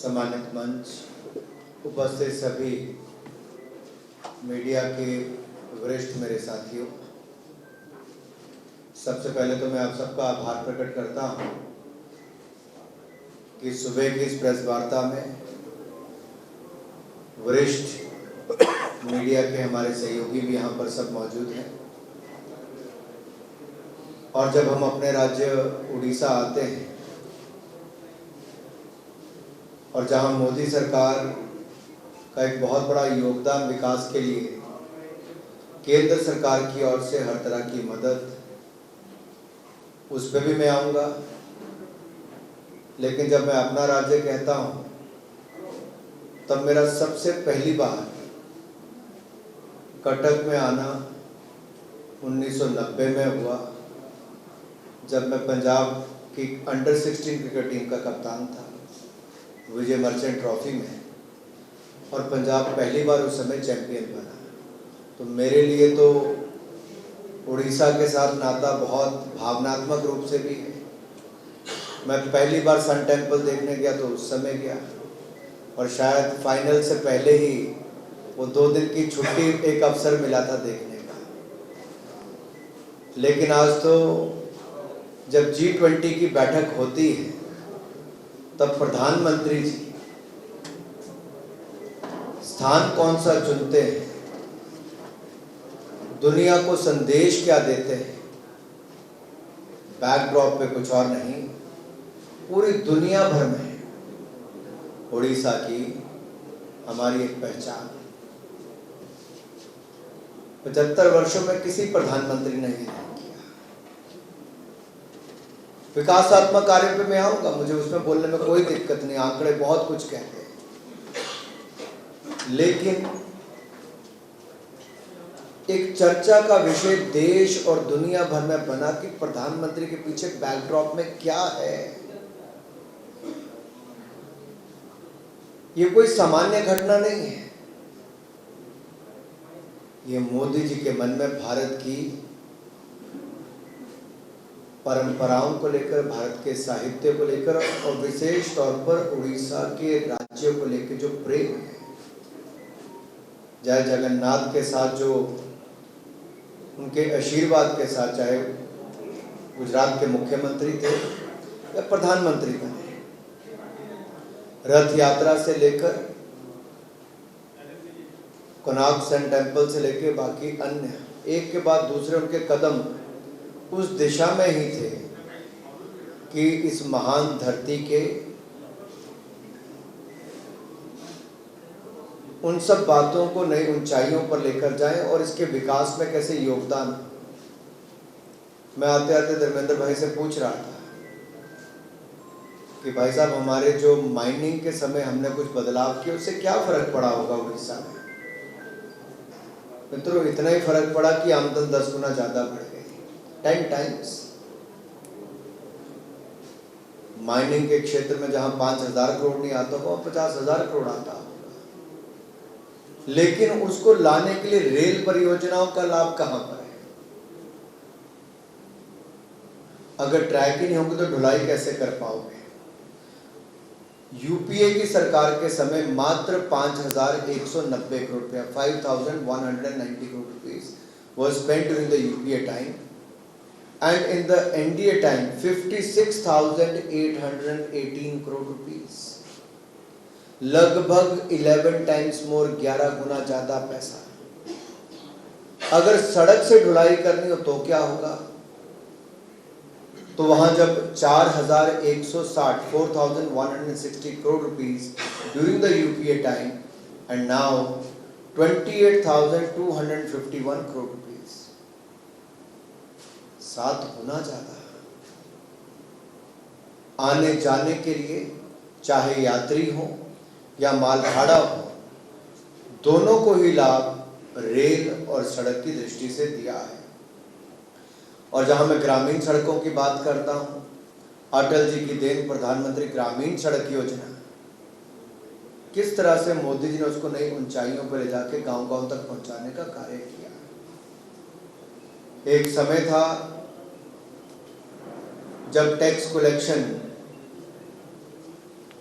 सम्मानित मंच, उपस्थित सभी मीडिया के वरिष्ठ मेरे साथियों, सबसे पहले तो मैं आप सबका आभार प्रकट करता हूं कि सुबह की इस प्रेस वार्ता में वरिष्ठ मीडिया के हमारे सहयोगी भी यहाँ पर सब मौजूद हैं। और जब हम अपने राज्य उड़ीसा आते हैं और जहाँ मोदी सरकार का एक बहुत बड़ा योगदान विकास के लिए केंद्र सरकार की ओर से हर तरह की मदद, उस पर भी मैं आऊँगा। लेकिन जब मैं अपना राज्य कहता हूँ तब मेरा सबसे पहली बार कटक में आना 1990 में हुआ, जब मैं पंजाब की अंडर 16 क्रिकेट टीम का कप्तान था विजय मर्चेंट ट्रॉफी में, और पंजाब पहली बार उस समय चैंपियन बना। तो मेरे लिए तो उड़ीसा के साथ नाता बहुत भावनात्मक रूप से भी है। मैं पहली बार सन टेम्पल देखने गया तो उस समय गया, और शायद फाइनल से पहले ही वो 2 दिन की छुट्टी एक अवसर मिला था देखने का। लेकिन आज तो जब G20 की बैठक होती है तब प्रधानमंत्री जी स्थान कौन सा चुनते हैं, दुनिया को संदेश क्या देते हैं, बैकड्रॉप पे कुछ और नहीं, पूरी दुनिया भर में उड़ीसा की हमारी एक पहचान। 75 वर्षों में किसी प्रधानमंत्री ने ये नहीं किया। विकासात्मक कार्यों पे मैं आऊंगा, मुझे उसमें बोलने में कोई दिक्कत नहीं, आंकड़े बहुत कुछ कहते हैं। लेकिन एक चर्चा का विषय देश और दुनिया भर में बना कि प्रधानमंत्री के पीछे बैकड्रॉप में क्या है। ये कोई सामान्य घटना नहीं है। ये मोदी जी के मन में भारत की परंपराओं को लेकर, भारत के साहित्य को लेकर और विशेष तौर पर उड़ीसा के राज्य को लेकर जो प्रेम है, जय जगन्नाथ के साथ जो उनके आशीर्वाद के साथ, चाहे गुजरात के मुख्यमंत्री थे या प्रधानमंत्री बने, रथ यात्रा से लेकर कोणार्क सन टेम्पल से लेकर बाकी अन्य एक के बाद दूसरे उनके कदम उस दिशा में ही थे कि इस महान धरती के उन सब बातों को नई ऊंचाइयों पर लेकर जाएं और इसके विकास में कैसे योगदान। मैं आते आते धर्मेंद्र भाई से पूछ रहा था कि भाई साहब, हमारे जो माइनिंग के समय हमने कुछ बदलाव किए, उससे क्या फर्क पड़ा होगा उड़ीसा में। मित्रों, इतना ही फर्क पड़ा कि आमदन 10 गुना ज्यादा बढ़ गई, 10 टाइम्स। माइनिंग के क्षेत्र में जहां 5,000 करोड़ नहीं आता होगा, 50,000 करोड़ आता होगा। लेकिन उसको लाने के लिए रेल परियोजनाओं का लाभ कहां पर है। अगर ट्रैक ही नहीं होंगे तो ढुलाई कैसे कर पाओगे। यूपीए की सरकार के समय मात्र 5,190 करोड़ रुपया, 5,190 crore rupees was spent during the UPA time, and in the NDA time 56,818 crore rupees, लगभग 11 times more, 11 गुना ज्यादा पैसा। अगर सड़क से ढुलाई करनी हो तो क्या होगा। तो वहां जब 4,160 4,160 crore rupees during the UPA time, and now 28,251 crore rupees, 7 गुना ज्यादा। आने जाने के लिए चाहे यात्री हो या माल भाड़ा हो, दोनों को ही लाभ रेल और सड़क की दृष्टि से दिया है। और जहां मैं ग्रामीण सड़कों की बात करता हूं, अटल जी की देन प्रधानमंत्री ग्रामीण सड़क योजना, किस तरह से मोदी जी ने उसको नई ऊंचाइयों पर ले जाके गांव-गांव तक पहुंचाने का कार्य किया। एक समय था जब टैक्स कलेक्शन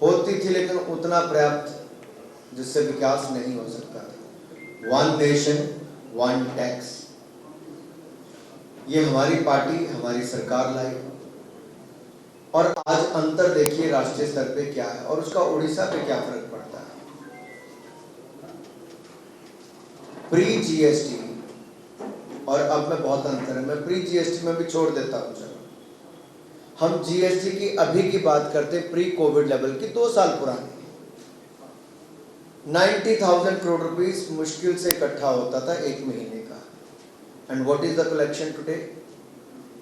होती थी, लेकिन उतना पर्याप्त जिससे विकास नहीं हो सकता था। वन नेशन वन टैक्स, ये हमारी पार्टी, हमारी सरकार लाई, और आज अंतर देखिए राष्ट्रीय स्तर पे क्या है और उसका उड़ीसा पे क्या फर्क पड़ता है। प्री जीएसटी और अब में बहुत अंतर है। मैं प्री जीएसटी में भी छोड़ देता हूं, चलो हम जीएसटी की अभी की बात करते, प्री कोविड लेवल की 2 साल पुरानी, 90,000 करोड़ रुपीस मुश्किल से इकट्ठा होता था एक महीने का। And what is the collection today?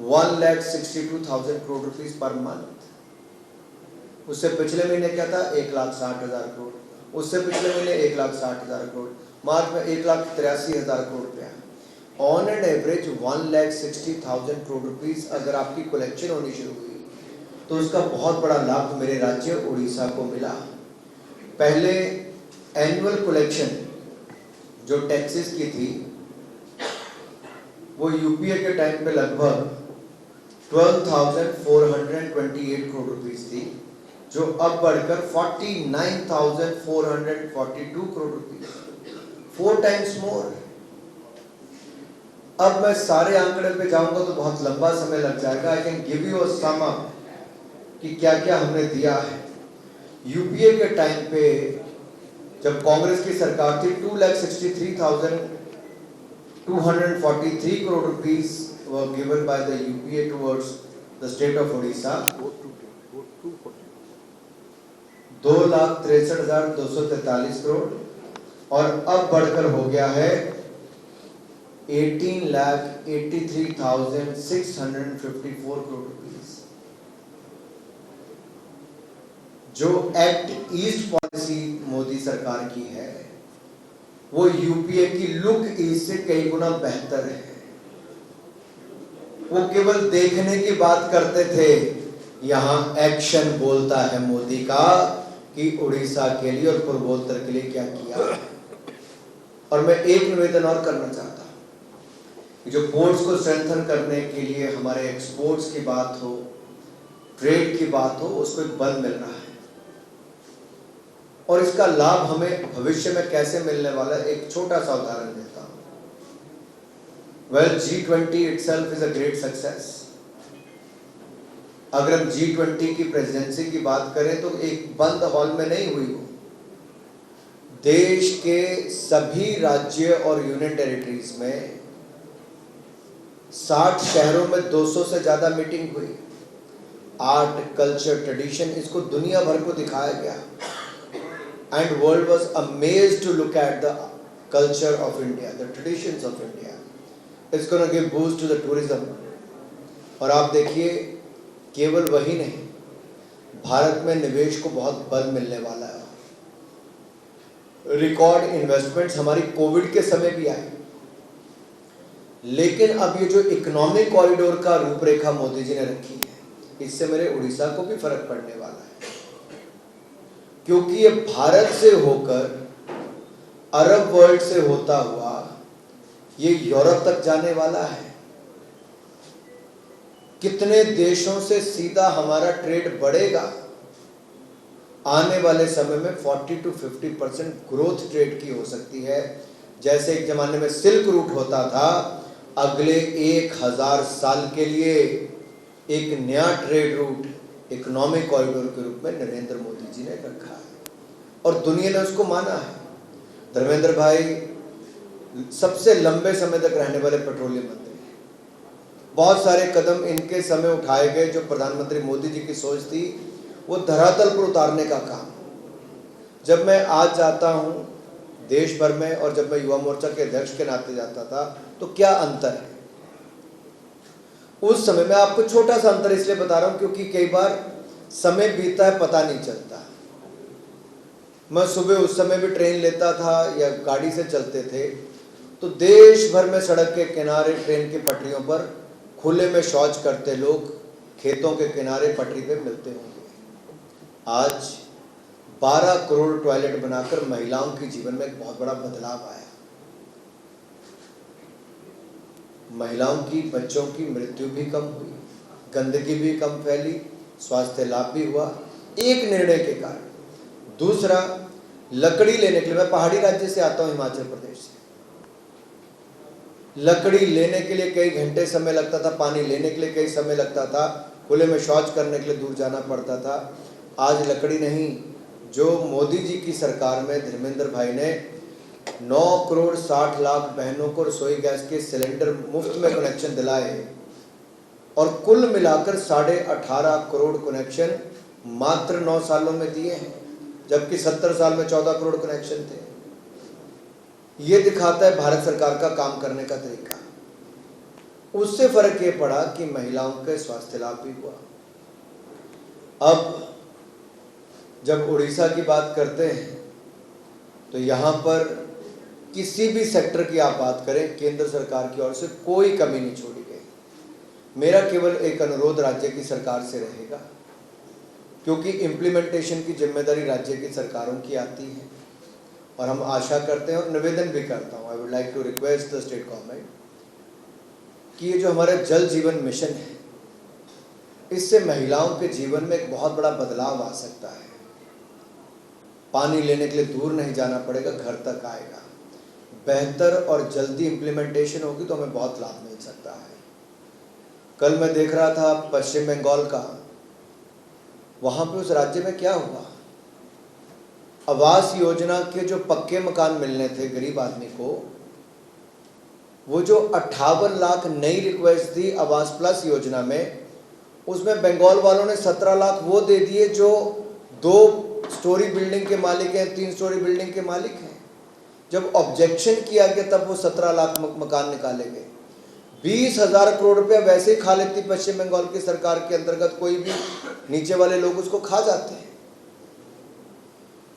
1,62,000 crore rupees per month. उससे पिछले महीने क्या था? 1,60,000 करोड़। उससे पिछले महीने 1,60,000 करोड़। मार्च में 1,83,000 करोड़ रुपया। On and average 1,60,000 crore rupees अगर आपकी कलेक्शन होनी शुरू हुई तो उसका बहुत बड़ा लाभ मेरे राज्य उड़ीसा को मिला। पहले एनुअल कलेक्शन जो टैक्सेस की थी वो यूपीए के टाइम पे लगभग 12,428 करोड़ रुपीस थी, जो अब बढ़कर 49,442 करोड़ रुपीस, 4 टाइम्स मोर। अब मैं सारे आंकड़े पे जाऊंगा तो बहुत लंबा समय लग जाएगा। I can give you a sum up कि क्या क्या हमने दिया है। यूपीए के टाइम पे जब कांग्रेस की सरकार थी, 2,63,243 crore rupees were given by the UPA towards the state of Odisha. 2,63,243 crore, और अब बढ़कर हो गया है 18,83,654 करोड़ रुपीस। जो एक्ट ईस्ट पॉलिसी मोदी सरकार की है वो यूपीए की लुक ईस्ट से कई गुना बेहतर है। वो केवल देखने की बात करते थे, यहां एक्शन बोलता है मोदी का कि उड़ीसा के लिए और पूर्वोत्तर के लिए क्या किया। और मैं एक निवेदन और करना चाहता हूं कि जो पोर्ट्स को स्ट्रेंथन करने के लिए हमारे एक्सपोर्ट्स की बात हो, ट्रेड की बात हो, उसको एक बल मिल रहा है और इसका लाभ हमें भविष्य में कैसे मिलने वाला है, एक छोटा सा उदाहरण देता हूं। Well, G20 itself is a great success। अगर हम G20 की प्रेसिडेंसी की बात करें तो एक बंद हॉल में नहीं हुई वो, देश के सभी राज्य और यूनियन टेरिटरीज में 60 शहरों में 200 से ज्यादा मीटिंग हुई। आर्ट, कल्चर, ट्रेडिशन, इसको दुनिया भर को दिखाया गया। And world was amazed to look at the culture of India, the traditions of India. It's going to give boost to the tourism. और आप देखिए, केवल वही नहीं, भारत में निवेश को बहुत बल मिलने वाला है। रिकॉर्ड इन्वेस्टमेंट्स हमारी कोविड के समय भी आई, लेकिन अब ये जो इकोनॉमिक कॉरिडोर का रूपरेखा मोदी जी ने रखी है, इससे मेरे उड़ीसा को भी फर्क पड़ने वाला है, क्योंकि ये भारत से होकर अरब वर्ल्ड से होता हुआ ये यूरोप तक जाने वाला है। कितने देशों से सीधा हमारा ट्रेड बढ़ेगा। आने वाले समय में 40 to 50% ग्रोथ ट्रेड की हो सकती है। जैसे एक जमाने में सिल्क रूट होता था, अगले 1000 साल के लिए एक नया ट्रेड रूट इकोनॉमिक कॉरिडोर के रूप में नरेंद्र मोदी जी ने रखा है और दुनिया ने उसको माना है। धर्मेंद्र भाई सबसे लंबे समय तक रहने वाले पेट्रोलियम मंत्री हैं। बहुत सारे कदम इनके समय उठाए गए जो प्रधानमंत्री मोदी जी की सोच थी, वो धरातल पर उतारने का काम। जब मैं आज जाता हूं देश भर में और जब मैं युवा मोर्चा के अध्यक्ष के नाते जाता था तो क्या अंतर है। उस समय मैं आपको छोटा सा अंतर इसलिए बता रहा हूं क्योंकि कई बार समय बीतता है पता नहीं चलता। मैं सुबह उस समय भी ट्रेन लेता था या गाड़ी से चलते थे तो देश भर में सड़क के किनारे, ट्रेन की पटरियों पर खुले में शौच करते लोग खेतों के किनारे पटरी पे मिलते होंगे। आज 12 करोड़ टॉयलेट बनाकर महिलाओं के जीवन में एक बहुत बड़ा बदलाव आया। महिलाओं की, बच्चों की मृत्यु भी कम हुई, गंदगी भी कम फैली, स्वास्थ्य लाभ भी हुआ, एक निर्णय के कारण। दूसरा, लकड़ी लेने के लिए, मैं पहाड़ी राज्य से आता हूँ, हिमाचल प्रदेश से, लकड़ी लेने के लिए कई घंटे समय लगता था, पानी लेने के लिए कई समय लगता था, खुले में शौच करने के लिए दूर जाना पड़ता था। आज लकड़ी नहीं, जो मोदी जी की सरकार में धर्मेंद्र भाई ने 9,60,00,000 बहनों को रसोई गैस के सिलेंडर मुफ्त में कनेक्शन दिलाए और कुल मिलाकर 18.5 करोड़ कनेक्शन मात्र 9 सालों में दिए हैं, जबकि 70 साल में 14 करोड़ कनेक्शन थे। ये दिखाता है भारत सरकार का काम करने का तरीका। उससे फर्क ये पड़ा कि महिलाओं के स्वास्थ्य लाभ भी हुआ। अब जब उड़ीसा की बात करते हैं तो यहाँ पर किसी भी सेक्टर की आप बात करें, केंद्र सरकार की ओर से कोई कमी नहीं छोड़ी गई। मेरा केवल एक अनुरोध राज्य की सरकार से रहेगा, क्योंकि इम्प्लीमेंटेशन की जिम्मेदारी राज्य की सरकारों की आती है, और हम आशा करते हैं और निवेदन भी करता हूँ, I would like to request the state government कि ये जो हमारा जल जीवन मिशन है, इससे महिलाओं के जीवन में एक बहुत बड़ा बदलाव आ सकता है। पानी लेने के लिए दूर नहीं जाना पड़ेगा, घर तक आएगा। बेहतर और जल्दी इम्प्लीमेंटेशन होगी तो हमें बहुत लाभ मिल सकता है। कल मैं देख रहा था पश्चिम बंगाल का, वहाँ पे उस राज्य में क्या हुआ, आवास योजना के जो पक्के मकान मिलने थे गरीब आदमी को, वो जो 58 लाख नई रिक्वेस्ट थी आवास प्लस योजना में, उसमें बंगाल वालों ने 17 लाख वो दे दिए जो 2 स्टोरी बिल्डिंग के मालिक हैं, 3 स्टोरी बिल्डिंग के मालिक हैं। जब ऑब्जेक्शन किया गया तब वो 17 लाख मकान निकाले गए। 20,000 करोड़ रुपया वैसे ही खा लेती पश्चिम बंगाल की सरकार के अंतर्गत, कोई भी नीचे वाले लोग उसको खा जाते हैं।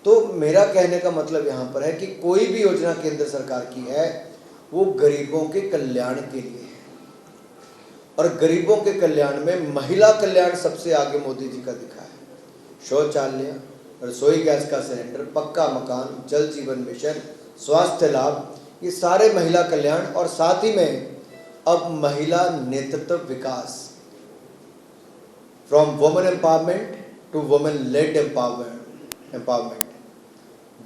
तो मेरा कहने का मतलब यहाँ पर है कि कोई भी योजना केंद्र सरकार की है वो गरीबों के कल्याण के लिए है, और गरीबों के कल्याण में महिला कल्याण सबसे आगे मोदी जी का दिखा है। शौचालय, रसोई गैस का सिलेंडर, पक्का मकान, जल जीवन मिशन, स्वास्थ्य लाभ, ये सारे महिला कल्याण, और साथ ही में अब महिला नेतृत्व विकास, from women empowerment to women led empowerment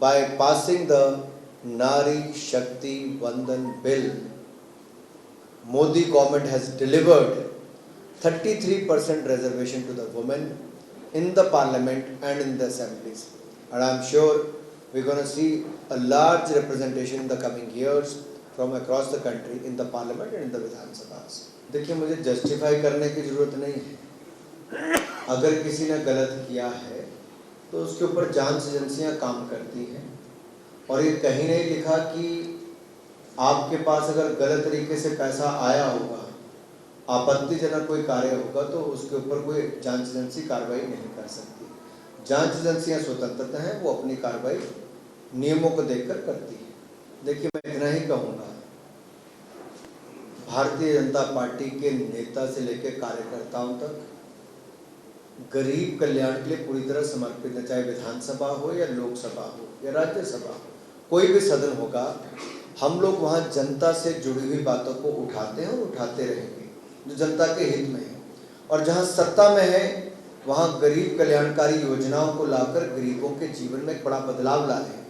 by passing the Nari Shakti Vandan bill. Modi government has delivered 33% reservation to the women in the parliament and in the assemblies, and I am sure we are going to see a large representation in the coming years from across the country in the parliament and in the Vidhan Sabhas. देखिए, मुझे justify करने की ज़रूरत नहीं है। अगर किसी ने गलत किया है तो उसके ऊपर जांच एजेंसियां काम करती हैं, और ये कहीं नहीं लिखा कि आपके पास अगर गलत तरीके से पैसा आया होगा, आपत्तिजनक कोई कार्य होगा, तो उसके ऊपर कोई जांच एजेंसी कार्रवाई नहीं कर सकती। जांच एजेंसियां स्वतंत्रता हैं, वो अपनी कार्रवाई नियमों को देखकर करती है। देखिए, मैं इतना ही कहूँगा, भारतीय जनता पार्टी के नेता से लेकर कार्यकर्ताओं तक गरीब कल्याण के लिए पूरी तरह समर्पित है। चाहे विधानसभा हो या लोकसभा हो या राज्यसभा हो, कोई भी सदन होगा, हम लोग वहाँ जनता से जुड़ी हुई बातों को उठाते हैं और उठाते रहेंगे जो जनता के हित में है। और जहाँ सत्ता में है वहाँ गरीब कल्याणकारी योजनाओं को लाकर गरीबों के जीवन में एक बड़ा बदलाव ला रहे हैं।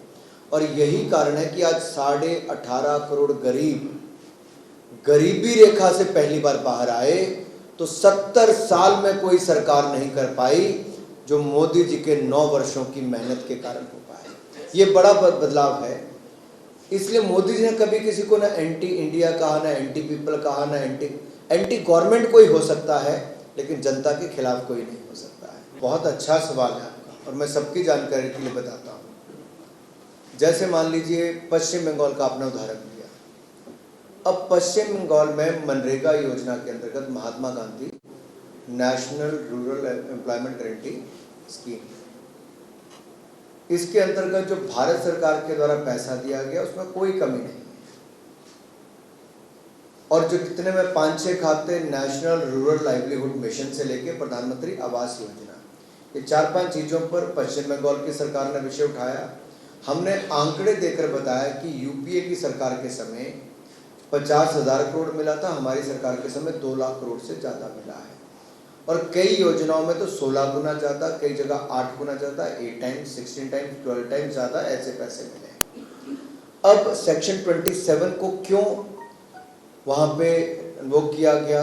और यही कारण है कि आज 18.5 करोड़ गरीब गरीबी रेखा से पहली बार बाहर आए। तो 70 साल में कोई सरकार नहीं कर पाई जो मोदी जी के 9 वर्षों की मेहनत के कारण हो पाए। ये बड़ा बदलाव है। इसलिए मोदी जी ने कभी किसी को ना एंटी इंडिया कहा, ना एंटी पीपल कहा, ना एंटी गवर्नमेंट कोई हो सकता है, लेकिन जनता के खिलाफ कोई नहीं हो सकता है। बहुत अच्छा सवाल है आपका, और मैं सबकी जानकारी के लिए बताता हूँ। जैसे मान लीजिए पश्चिम बंगाल का आपने उदाहरण दिया। अब पश्चिम बंगाल में मनरेगा योजना के अंतर्गत Mahatma Gandhi national rural employment guarantee scheme, इसके अंतर्गत जो भारत सरकार के द्वारा पैसा दिया गया उसमें कोई कमी नहीं है। और जो कितने में 5-6 खाते नेशनल रूरल लाइवलीहुड मिशन से लेके प्रधानमंत्री आवास योजना, ये 4-5 चीज़ों पर पश्चिम बंगाल की सरकार ने विषय उठाया। हमने आंकड़े देकर बताया कि यूपीए की सरकार के समय 50,000 करोड़ मिला था, हमारी सरकार के समय 2 लाख करोड़ से ज़्यादा मिला है। और कई योजनाओं में तो 16 गुना ज़्यादा, कई जगह 8 गुना ज़्यादा, 8 टाइम्स, 16 टाइम्स, 12 टाइम्स ज़्यादा ऐसे पैसे मिले। अब सेक्शन 27 को क्यों वहाँ पे वो किया गया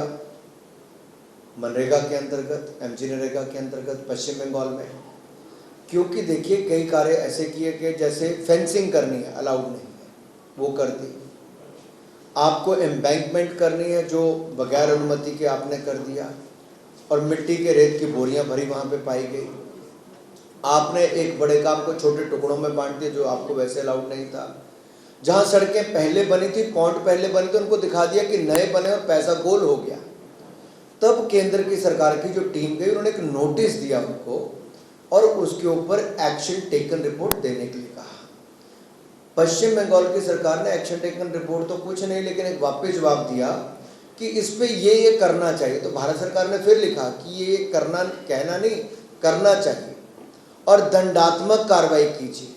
मनरेगा के अंतर्गत, एमजी नरेगा के अंतर्गत पश्चिम बंगाल में? क्योंकि देखिए कई कार्य ऐसे किए कि जैसे फेंसिंग करनी है, अलाउड नहीं है, वो कर दी। आपको एम्बैंकमेंट करनी है जो बगैर अनुमति के आपने कर दिया, और मिट्टी के रेत की बोरियां भरी वहाँ पे पाई गई। आपने एक बड़े काम को छोटे टुकड़ों में बांट दिया जो आपको वैसे अलाउड नहीं था। जहाँ सड़कें पहले बनी थी, पॉइंट पहले बनी थी, उनको दिखा दिया कि नए बने और पैसा गोल हो गया। तब केंद्र की सरकार की जो टीम गई, उन्होंने एक नोटिस दिया उनको और उसके ऊपर एक्शन टेकन रिपोर्ट देने के लिए कहा। पश्चिम बंगाल की सरकार ने एक्शन टेकन रिपोर्ट तो कुछ नहीं, लेकिन एक वापस जवाब दिया कि इस पे ये करना चाहिए। तो भारत सरकार ने फिर लिखा कि ये करना, कहना नहीं, करना चाहिए और दंडात्मक कार्रवाई कीजिए,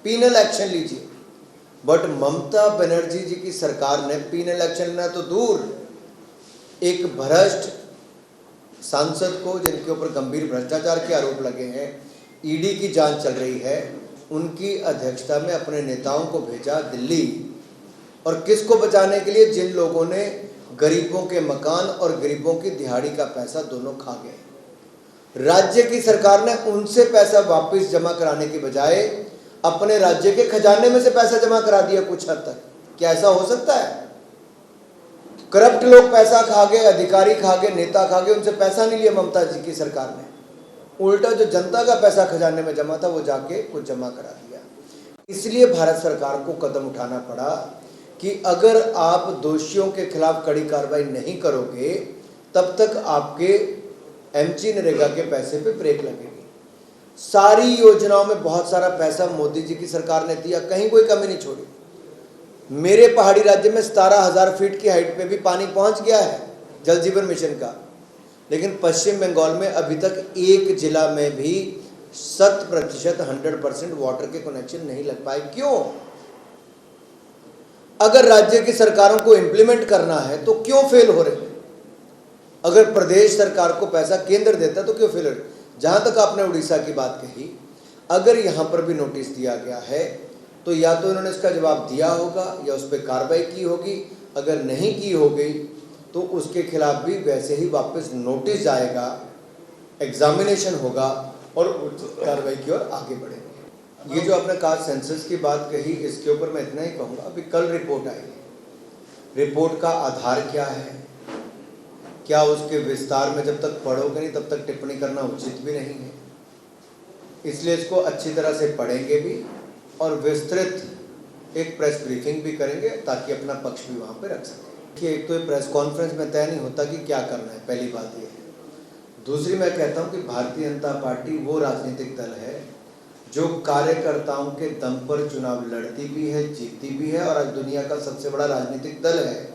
पीनल एक्शन लीजिए। बट ममता बनर्जी जी की सरकार ने पीनल एक्शन लेना तो दूर, एक भ्रष्ट सांसद को जिनके ऊपर गंभीर भ्रष्टाचार के आरोप लगे हैं, ईडी की जांच चल रही है, उनकी अध्यक्षता में अपने नेताओं को भेजा दिल्ली। और किसको बचाने के लिए? जिन लोगों ने गरीबों के मकान और गरीबों की दिहाड़ी का पैसा दोनों खा गए। राज्य की सरकार ने उनसे पैसा वापस जमा कराने के बजाय अपने राज्य के खजाने में से पैसा जमा करा दिया कुछ हद तक। क्या ऐसा हो सकता है? करप्ट लोग पैसा खा गए, अधिकारी खा गए, नेता खा गए, उनसे पैसा नहीं लिया ममता जी की सरकार ने। उल्टा जो जनता का पैसा खजाने में जमा था वो जाके कुछ जमा करा दिया। इसलिए भारत सरकार को कदम उठाना पड़ा कि अगर आप दोषियों के खिलाफ कड़ी कार्रवाई नहीं करोगे तब तक आपके एमजी नरेगा के पैसे पे ब्रेक लगेगी। सारी योजनाओं में बहुत सारा पैसा मोदी जी की सरकार ने दिया, कहीं कोई कमी नहीं छोड़ी। मेरे पहाड़ी राज्य में 17,000 फीट की हाइट पे भी पानी पहुंच गया है जल जीवन मिशन का, लेकिन पश्चिम बंगाल में अभी तक एक जिला में भी 100% 100% वाटर के कनेक्शन नहीं लग पाए। क्यों? अगर राज्य की सरकारों को इंप्लीमेंट करना है तो क्यों फेल हो रहे हैं? अगर प्रदेश सरकार को पैसा केंद्र देता तो क्यों फेल हो रहे? जहां तक आपने उड़ीसा की बात कही, अगर यहां पर भी नोटिस दिया गया है तो या तो इन्होंने इसका जवाब दिया होगा या उस पर कार्रवाई की होगी। अगर नहीं की होगी तो उसके खिलाफ भी वैसे ही वापस नोटिस जाएगा, एग्जामिनेशन होगा और कार्रवाई की ओर आगे बढ़ेंगे। ये जो आपने कहा सेंसस की बात कही, इसके ऊपर मैं इतना ही कहूँगा, अभी कल रिपोर्ट आई है, रिपोर्ट का आधार क्या है, क्या उसके विस्तार में जब तक पढ़ोगे नहीं तब तक टिप्पणी करना उचित भी नहीं है। इसलिए इसको अच्छी तरह से पढ़ेंगे भी और विस्तृत एक प्रेस ब्रीफिंग भी करेंगे ताकि अपना पक्ष भी वहाँ पे रख सकें। कि एक तो प्रेस कॉन्फ्रेंस में तय नहीं होता कि क्या करना है, पहली बात ये है। दूसरी मैं कहता हूँ कि भारतीय जनता पार्टी वो राजनीतिक दल है जो कार्यकर्ताओं के दम पर चुनाव लड़ती भी है, जीतती भी है, और आज दुनिया का सबसे बड़ा राजनीतिक दल है।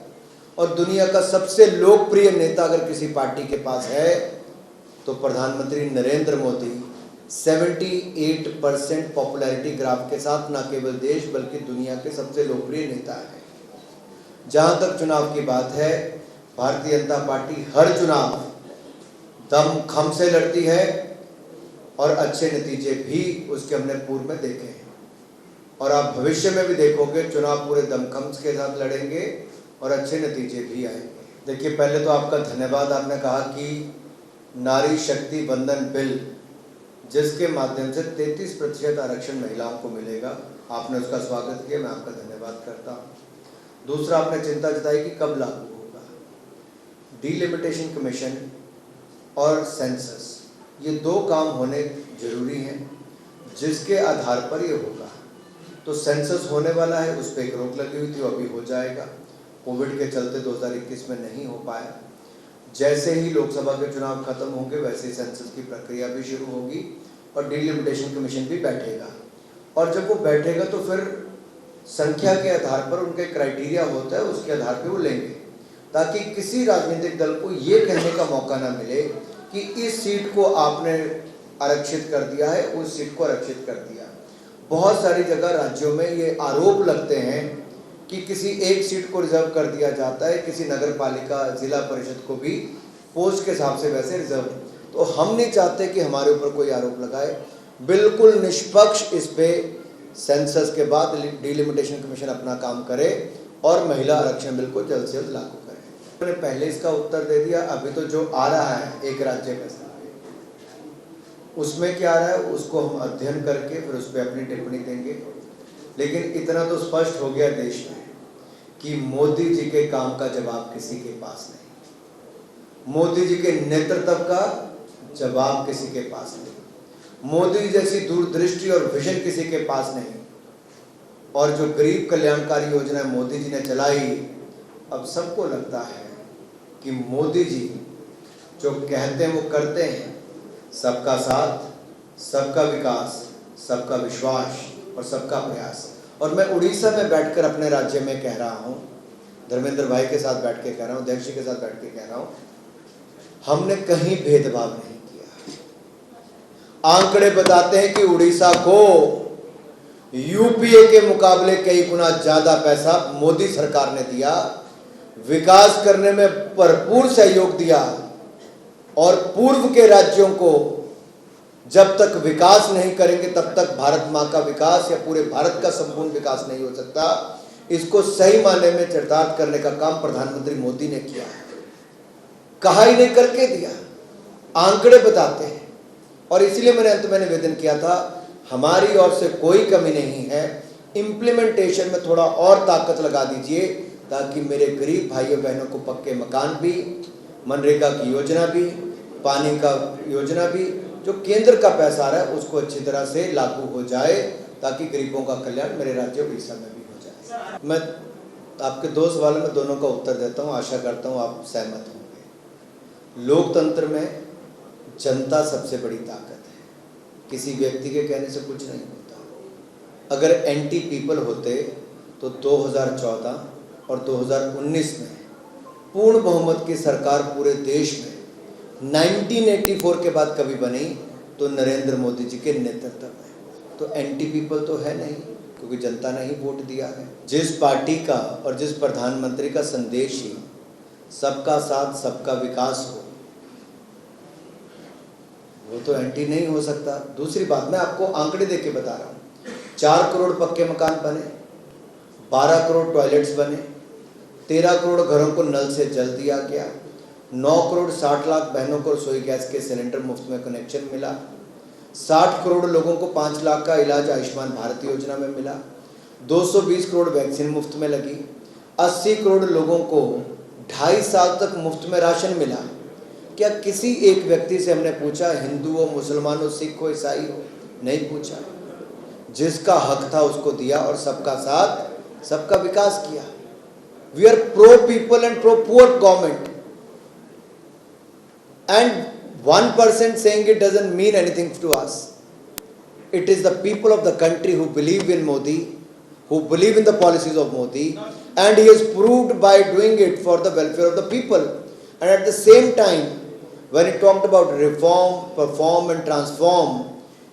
और दुनिया का सबसे लोकप्रिय नेता अगर किसी पार्टी के पास है तो प्रधानमंत्री नरेंद्र मोदी 78% पॉपुलैरिटी ग्राफ के साथ न केवल देश बल्कि दुनिया के सबसे लोकप्रिय नेता है। जहां तक चुनाव की बात है, भारतीय जनता पार्टी हर चुनाव दम खम से लड़ती है और अच्छे नतीजे भी उसके हमने पूर्व में देखे हैं और आप भविष्य में भी देखोगे चुनाव पूरे दमखम के साथ लड़ेंगे और अच्छे नतीजे भी आएंगे। देखिए, पहले तो आपका धन्यवाद। आपने कहा कि नारी शक्ति बंधन बिल जिसके माध्यम से 33% आरक्षण महिलाओं को मिलेगा, आपने उसका स्वागत किया, मैं आपका धन्यवाद करता हूँ। दूसरा, आपने चिंता जताई कि कब लागू होगा। डिलिमिटेशन कमीशन और सेंसस, ये दो काम होने जरूरी हैं जिसके आधार पर ये होगा। तो सेंसस होने वाला है, उस पर एक रोक लगी हुई थी, वो अभी हो जाएगा। कोविड के चलते 2021 में नहीं हो पाया। जैसे ही लोकसभा के चुनाव खत्म होंगे वैसे ही सेंसस की प्रक्रिया भी शुरू होगी और डिलिमिटेशन कमीशन भी बैठेगा। और जब वो बैठेगा तो फिर संख्या के आधार पर उनके क्राइटेरिया होता है, उसके आधार पर वो लेंगे, ताकि किसी राजनीतिक दल को ये कहने का मौका ना मिले कि इस सीट को आपने आरक्षित कर दिया है, उस सीट को आरक्षित कर दिया। बहुत सारी जगह राज्यों में ये आरोप लगते हैं कि किसी एक सीट को रिजर्व कर दिया जाता है, किसी नगर पालिका जिला परिषद को भी पोस्ट के हिसाब से वैसे रिजर्व। तो हम नहीं चाहते कि हमारे ऊपर कोई आरोप लगाए। बिल्कुल निष्पक्ष इस पे सेंसस के बाद डिलिमिटेशन कमीशन अपना काम करे और महिला आरक्षण बिल को जल्द से जल्द लागू करे। मैंने पहले इसका उत्तर दे दिया। अभी तो जो आ रहा है एक राज्य का उसमें क्या आ रहा है उसको हम अध्ययन करके फिर उस पर अपनी टिप्पणी देंगे। लेकिन इतना तो स्पष्ट हो गया देश में कि मोदी जी के काम का जवाब किसी के पास नहीं, मोदी जी के नेतृत्व का जवाब किसी के पास नहीं, मोदी जैसी दूरदृष्टि और विजन किसी के पास नहीं। और जो गरीब कल्याणकारी योजना मोदी जी ने चलाई, अब सबको लगता है कि मोदी जी जो कहते हैं वो करते हैं। सबका साथ, सबका विकास, सबका विश्वास और सबका प्रयास। और मैं उड़ीसा में बैठकर अपने राज्य में कह रहा हूँ, धर्मेंद्र भाई के साथ बैठ के कह रहा हूँ, अध्यक्ष जी के साथ बैठ के कह रहा हूँ, हमने कहीं भेदभाव नहीं किया। आंकड़े बताते हैं कि उड़ीसा को यूपीए के मुकाबले कई गुना ज्यादा पैसा मोदी सरकार ने दिया, विकास करने में भरपूर सहयोग दिया। और पूर्व के राज्यों को जब तक विकास नहीं करेंगे तब तक भारत माँ का विकास या पूरे भारत का संपूर्ण विकास नहीं हो सकता। इसको सही मायने में चरितार्थ करने का काम प्रधानमंत्री मोदी ने किया है। कहा ही नहीं करके दिया, आंकड़े बताते हैं। और इसलिए मैंने अंत में निवेदन किया था, हमारी ओर से कोई कमी नहीं है, इम्प्लीमेंटेशन में थोड़ा और ताकत लगा दीजिए ताकि मेरे गरीब भाइयों बहनों को पक्के मकान भी, मनरेगा की योजना भी, पानी का योजना भी, जो केंद्र का पैसा आ रहा है उसको अच्छी तरह से लागू हो जाए ताकि गरीबों का कल्याण मेरे राज्य उड़ीसा में भी हो जाए। मैं आपके दो सवालों में दोनों का उत्तर देता हूँ, आशा करता हूँ आप सहमत होंगे। लोकतंत्र में जनता सबसे बड़ी ताकत है, किसी व्यक्ति के कहने से कुछ नहीं होता। अगर एंटी पीपल होते तो 2014 और 2019 में पूर्ण बहुमत की सरकार पूरे देश में 1984 के बाद कभी बनी तो नरेंद्र मोदी जी के नेतृत्व में। तो एंटी पीपल तो है नहीं, क्योंकि जनता ने ही वोट दिया है। जिस पार्टी का और जिस प्रधानमंत्री का संदेश ही सबका साथ सबका विकास हो, वो तो एंटी नहीं हो सकता। दूसरी बात मैं आपको आंकड़े देके बता रहा हूँ, 4 करोड़ पक्के मकान बने, 12 करोड़ टॉयलेट्स बने, 13 करोड़ घरों को नल से जल दिया गया, 9 करोड़ 60 लाख बहनों को रसोई गैस के सिलेंडर मुफ्त में कनेक्शन मिला, 60 करोड़ लोगों को 5 लाख का इलाज आयुष्मान भारत योजना में मिला, 220 करोड़ वैक्सीन मुफ्त में लगी, 80 करोड़ लोगों को 2.5 साल तक मुफ्त में राशन मिला। क्या किसी एक व्यक्ति से हमने पूछा, हिंदू हो, मुसलमान हो, सिख हो, ईसाई हो? नहीं पूछा। जिसका हक था उसको दिया और सबका साथ सबका विकास किया। We are pro people and pro poor government, and 1% saying it doesn't mean anything to us. It is the people of the country who believe in Modi, who believe in the policies of Modi, and he has proved by doing it for the welfare of the people. And at the same time, when he talked about reform, perform and transform,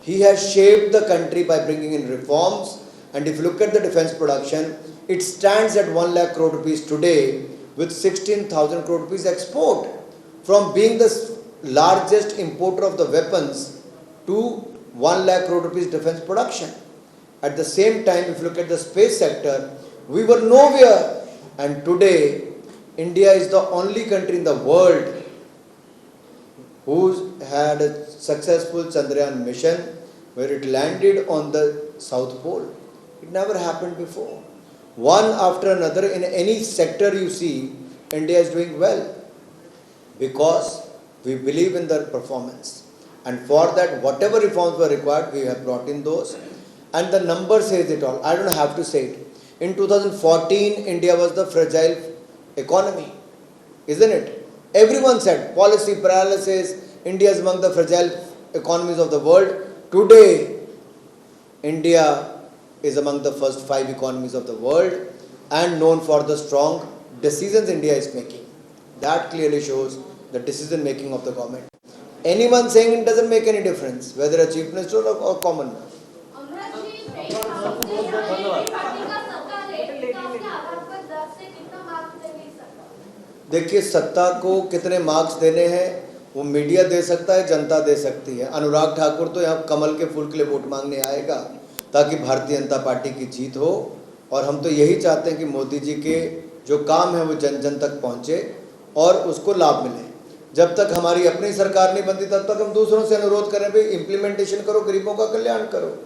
he has shaped the country by bringing in reforms. And if you look at the defense production, it stands at 1 lakh crore rupees today with 16,000 crore rupees export. From being the largest importer of the weapons to 1 lakh crore rupees defense production. At the same time, if you look at the space sector, we were nowhere, and today India is the only country in the world who had a successful Chandrayaan mission where it landed on the South Pole. It never happened before. One after another, in any sector you see, India is doing well, because we believe in their performance. And for that, whatever reforms were required, we have brought in those. And the number says it all. I don't have to say it. In 2014, India was the fragile economy, isn't it? Everyone said, policy paralysis, India is among the fragile economies of the world. Today, India is among the first 5 economies of the world and known for the strong decisions India is making. That clearly shows the decision making of the government. Anyone saying it doesn't make any difference, whether a chief minister or common man. देखिए, सत्ता को कितने marks देने हैं वो media दे सकता है, जनता दे सकती है। अनुराग ठाकुर तो यहाँ कमल के फूल के लिए वोट मांगने आएगा ताकि भारतीय जनता पार्टी की जीत हो, और हम तो यही चाहते हैं कि मोदी जी के जो काम है वो जन जन तक पहुँचे और उसको लाभ मिले। जब तक हमारी अपनी सरकार नहीं बनती तब तक हम दूसरों से अनुरोध करें, भाई इम्प्लीमेंटेशन करो, गरीबों का कल्याण करो।